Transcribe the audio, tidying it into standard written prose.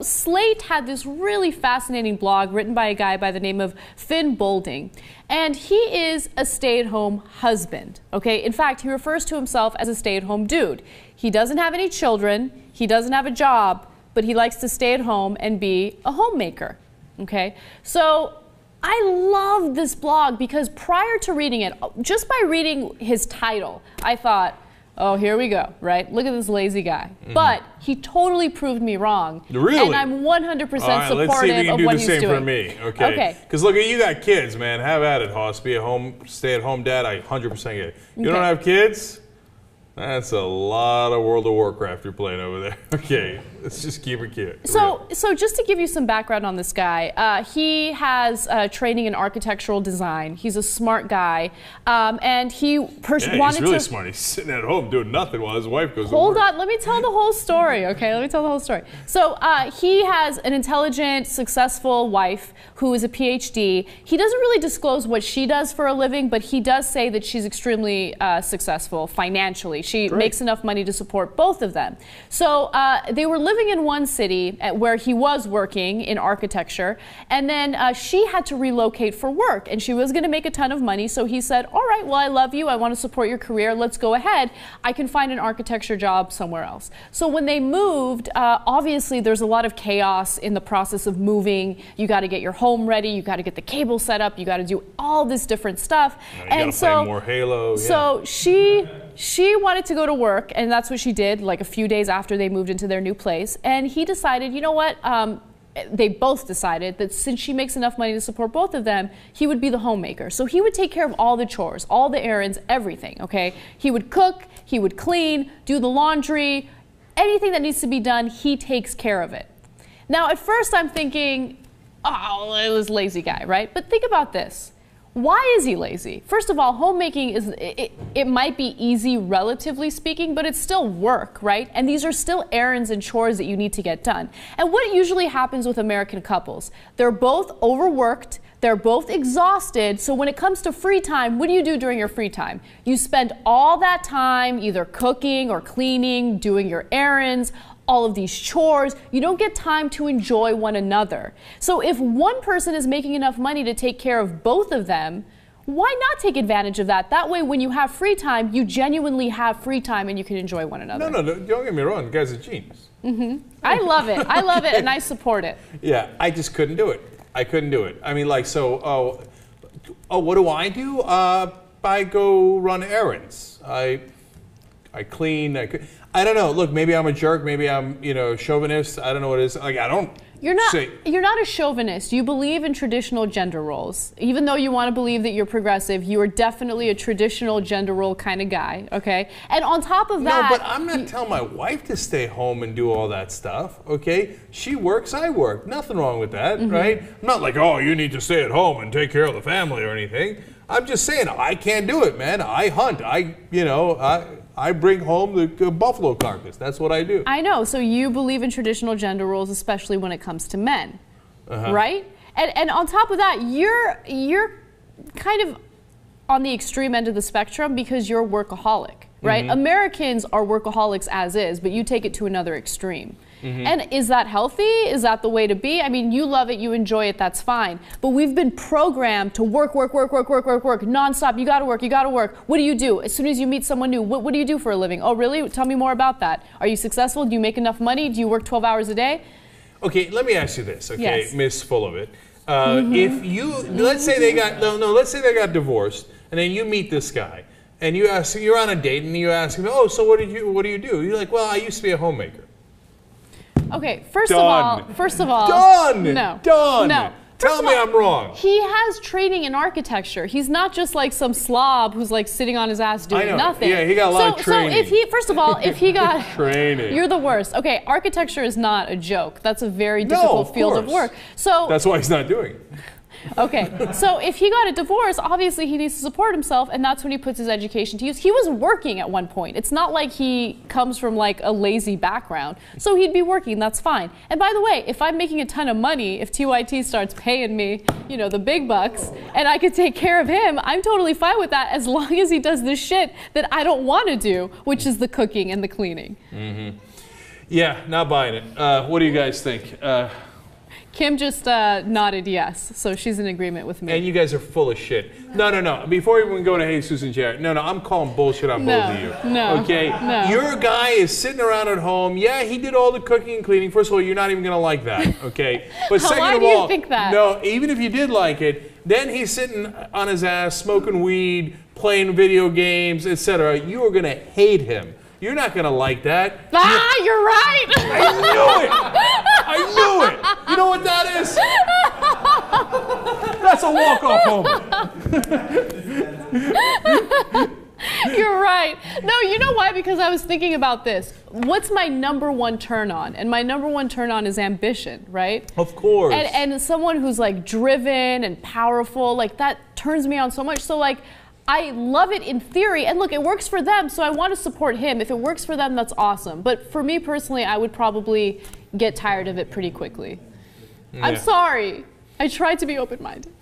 Slate had this really fascinating blog written by a guy by the name of Finn Bolding. And he is a stay-at-home husband, okay? In fact, he refers to himself as a stay-at-home dude. He doesn't have any children, he doesn't have a job, but he likes to stay at home and be a homemaker, okay? So I love this blog because prior to reading it, just by reading his title, I thought, oh, here we go, right? Look at this lazy guy. But he totally proved me wrong. Really? And I'm 100% supportive let's see if you can do of what the he's same doing. for me, okay? Because look, you got kids, man. Have at it, Hoss. Be a stay-at-home dad. I 100% get it. You don't have kids? That's a lot of World of Warcraft you're playing over there. Okay, let's just keep it cute. So just to give you some background on this guy, he has training in architectural design. He's a smart guy, and he wanted to... he's really smart. He's sitting at home doing nothing while his wife goes to work. Hold on, let me tell the whole story, okay? Let me tell the whole story. So he has an intelligent, successful wife who is a PhD. He doesn't really disclose what she does for a living, but he does say that she's extremely successful financially. She makes enough money to support both of them. So they were living in one city where he was working in architecture, and then she had to relocate for work, and she was going to make a ton of money. So he said, all right, well, I love you. I want to support your career. Let's go ahead. I can find an architecture job somewhere else. So when they moved, obviously there's a lot of chaos in the process of moving. You got to get your home ready. You got to get the cable set up. You got to do all this different stuff. You got to play more Halo. So she wanted to go to work, and that's what she did, like a few days after they moved into their new place. And he decided, you know what, they both decided that since she makes enough money to support both of them, he would be the homemaker. So he would take care of all the chores, all the errands, everything, okay? He would cook, he would clean, do the laundry, anything that needs to be done, he takes care of it. Now, at first I'm thinking, oh, it was lazy guy, right? But think about this. Why is he lazy? First of all, homemaking it might be easy relatively speaking, but it's still work, right? And these are still errands and chores that you need to get done. And what usually happens with American couples, they're both overworked, they're both exhausted, so when it comes to free time, what do you do during your free time? You spend all that time either cooking or cleaning, doing your errands, all of these chores. You don't get time to enjoy one another. So if one person is making enough money to take care of both of them, why not take advantage of that? That way, when you have free time, you genuinely have free time and you can enjoy one another. No, don't get me wrong. The guy's a genius. I love it. I love it, and I support it. Yeah, I just couldn't do it. I couldn't do it. I mean, like, so, what do? I go run errands. I clean. I don't know. Look, maybe I'm a jerk. Maybe I'm, chauvinist. I don't know what it is. Like, I don't. You're not a chauvinist. You believe in traditional gender roles. Even though you want to believe that you're progressive, you are definitely a traditional gender role kind of guy, okay? And on top of that... No, but I'm not telling my wife to stay home and do all that stuff, okay? She works, I work. Nothing wrong with that, right? I'm not like, oh, you need to stay at home and take care of the family or anything. I'm just saying, I can't do it, man. I hunt. I bring home the buffalo carcass. That's what I do. I know. So you believe in traditional gender roles, especially when it comes to men, right? And on top of that, you're kind of on the extreme end of the spectrum because you're a workaholic, right? Americans are workaholics as is, but you take it to another extreme. And is that healthy? Is that the way to be? I mean, you love it, you enjoy it, that's fine. But we've been programmed to work, nonstop. You gotta work, you gotta work. What do you do? As soon as you meet someone new, what do you do for a living? Oh, really? Tell me more about that. Are you successful? Do you make enough money? Do you work 12 hours a day? Okay, let me ask you this, okay, yes. Miss Full of It. If you, let's say they got divorced, and then you meet this guy, and you're on a date, and you ask him, oh, so what do you do? You're like, well, I used to be a homemaker. Okay, first of all, done. No. Done. No. Tell me I'm wrong. He has training in architecture. He's not just like some slob who's like sitting on his ass doing nothing. Yeah, he got a lot of training. So if he, first of all, if he got training, you're the worst. Okay, architecture is not a joke. That's a very difficult field of work. So that's why he's not doing it. Okay, so if he got a divorce, obviously he needs to support himself, and that's when he puts his education to use. He was working at one point. It's not like he comes from like a lazy background, so he'd be working, that's fine. And by the way, if I'm making a ton of money, if TYT starts paying me, the big bucks, and I could take care of him, I'm totally fine with that as long as he does this shit that I don't want to do, which is the cooking and the cleaning. Yeah, not buying it. What do you guys think? Kim just nodded yes, so she's in agreement with me. And you guys are full of shit. No. Before we even go to Jesus and Jared, no, I'm calling bullshit on both of you. No. Okay? No. Your guy is sitting around at home. Yeah, he did all the cooking and cleaning. First of all, you're not even going to like that. Okay? But second Why of do all, you think that? no, even if you did like it, then he's sitting on his ass, smoking weed, playing video games, etc. You are going to hate him. You're not going to like that. You're right. I knew it. You know what that is? That's a walk-off home. You're right. No, you know why? Because I was thinking about this. What's my number one turn on? And my number one turn on is ambition, right? Of course. And someone who's like driven and powerful, like that turns me on so much. So like, I love it in theory, and look, it works for them, so I want to support him. If it works for them, that's awesome. But for me personally, I would probably get tired of it pretty quickly. Yeah. I'm sorry. I tried to be open-minded.